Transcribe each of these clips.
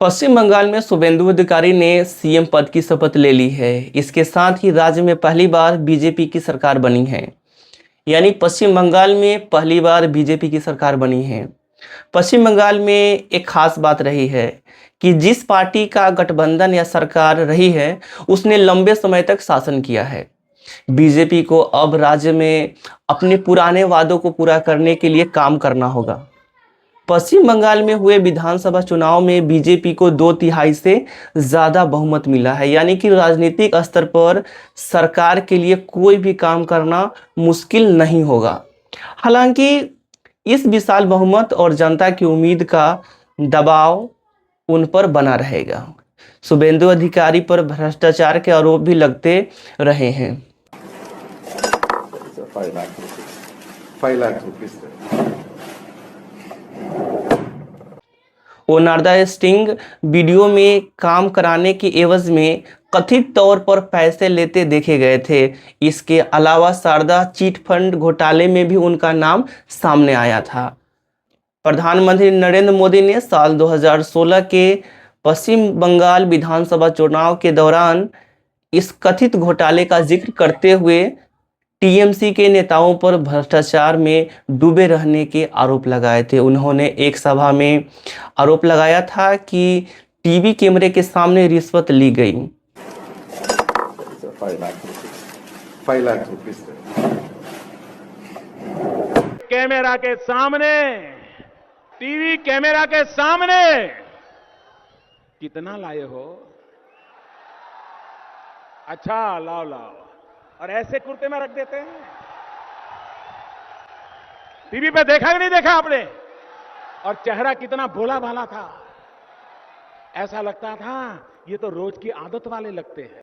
पश्चिम बंगाल में शुभेंदु अधिकारी ने सीएम पद की शपथ ले ली है। इसके साथ ही राज्य में पहली बार बीजेपी की सरकार बनी है। यानी पश्चिम बंगाल में पहली बार बीजेपी की सरकार बनी है। पश्चिम बंगाल में एक खास बात रही है कि जिस पार्टी का गठबंधन या सरकार रही है उसने लंबे समय तक शासन किया है। बीजेपी को अब राज्य में अपने पुराने वादों को पूरा करने के लिए काम करना होगा। पश्चिम बंगाल में हुए विधानसभा चुनाव में बीजेपी को 2/3 से ज़्यादा बहुमत मिला है। यानी कि राजनीतिक स्तर पर सरकार के लिए कोई भी काम करना मुश्किल नहीं होगा। हालांकि इस विशाल बहुमत और जनता की उम्मीद का दबाव उन पर बना रहेगा। शुभेंदु अधिकारी पर भ्रष्टाचार के आरोप भी लगते रहे हैं। 5 लाख रुपीस वो नारदा स्टिंग वीडियो में काम कराने की एवज में कथित तौर पर पैसे लेते देखे गए थे। इसके अलावा शारदा चिट फंड घोटाले में भी उनका नाम सामने आया था। प्रधानमंत्री नरेंद्र मोदी ने साल 2016 के पश्चिम बंगाल विधानसभा चुनाव के दौरान इस कथित घोटाले का जिक्र करते हुए टीएमसी के नेताओं पर भ्रष्टाचार में डूबे रहने के आरोप लगाए थे। उन्होंने एक सभा में आरोप लगाया था कि टीवी कैमरे के सामने रिश्वत ली गई। 5 लाख रुपीस कैमरा के सामने, टीवी कैमरा के सामने कितना लाए हो? अच्छा, लाओ लाओ, और ऐसे कुर्ते में रख देते हैं। टीवी पे देखा कि नहीं देखा आपने? और चेहरा कितना भोला भाला था, ऐसा लगता था ये तो रोज की आदत वाले लगते हैं।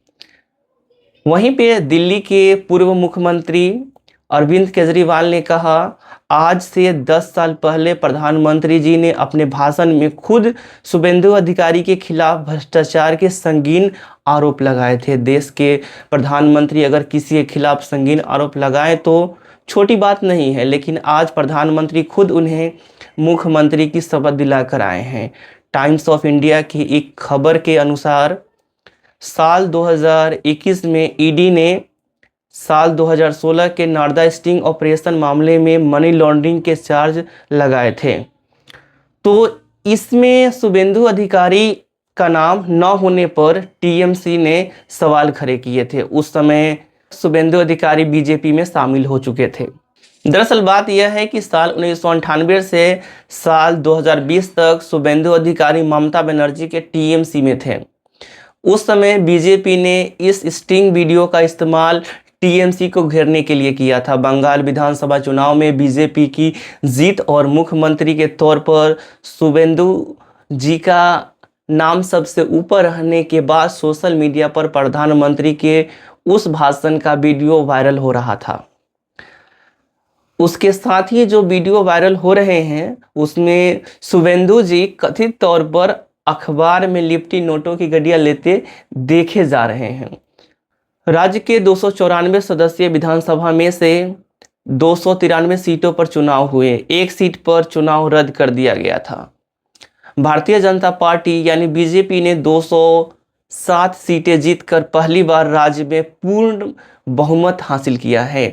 वहीं पे दिल्ली के पूर्व मुख्यमंत्री अरविंद केजरीवाल ने कहा, आज से 10 साल पहले प्रधानमंत्री जी ने अपने भाषण में खुद शुभेंदु अधिकारी के खिलाफ भ्रष्टाचार के संगीन आरोप लगाए थे। देश के प्रधानमंत्री अगर किसी के खिलाफ संगीन आरोप लगाएं तो छोटी बात नहीं है, लेकिन आज प्रधानमंत्री खुद उन्हें मुख्यमंत्री की शपथ दिलाकर आए हैं। टाइम्स ऑफ इंडिया की एक खबर के अनुसार साल 2021 में ईडी ने साल 2016 के नारदा स्टिंग ऑपरेशन मामले में मनी लॉन्ड्रिंग के चार्ज लगाए थे। तो इसमें शुभेंदु अधिकारी का नाम न होने पर टीएमसी ने सवाल खड़े किए थे। उस समय शुभेंदु अधिकारी बीजेपी में शामिल हो चुके थे। दरअसल बात यह है कि साल 1998 से साल 2020 तक शुभेंदु अधिकारी ममता बनर्जी के टीएमसी में थे। उस समय बीजेपी ने इस स्टिंग वीडियो का इस्तेमाल टीएमसी को घेरने के लिए किया था। बंगाल विधानसभा चुनाव में बीजेपी की जीत और मुख्यमंत्री के तौर पर शुभेंदु जी का नाम सबसे ऊपर रहने के बाद सोशल मीडिया पर प्रधानमंत्री के उस भाषण का वीडियो वायरल हो रहा था। उसके साथ ही जो वीडियो वायरल हो रहे हैं उसमें शुभेंदु जी कथित तौर पर अखबार में लिपटी नोटों की गड्डियां लेते देखे जा रहे हैं। राज्य के 294 सदस्यीय विधानसभा में से 293 सीटों पर चुनाव हुए। एक सीट पर चुनाव रद्द कर दिया गया था। भारतीय जनता पार्टी यानी बीजेपी ने 207 सीटें जीतकर पहली बार राज्य में पूर्ण बहुमत हासिल किया है।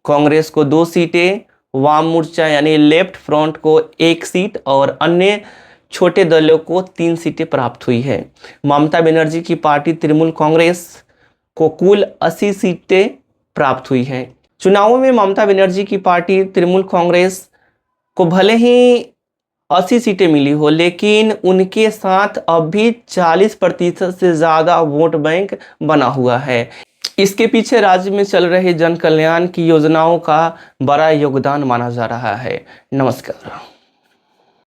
कांग्रेस को 2 सीटें, वाम मोर्चा यानी लेफ्ट फ्रंट को 1 सीट और अन्य छोटे दलों को 3 सीटें प्राप्त हुई है। ममता बनर्जी की पार्टी तृणमूल कांग्रेस को कुल 80 सीटें प्राप्त हुई हैं। चुनावों में ममता बनर्जी की पार्टी तृणमूल कांग्रेस को भले ही 80 सीटें मिली हो, लेकिन उनके साथ अब भी 40% से ज़्यादा वोट बैंक बना हुआ है। इसके पीछे राज्य में चल रहे जन कल्याण की योजनाओं का बड़ा योगदान माना जा रहा है। नमस्कार।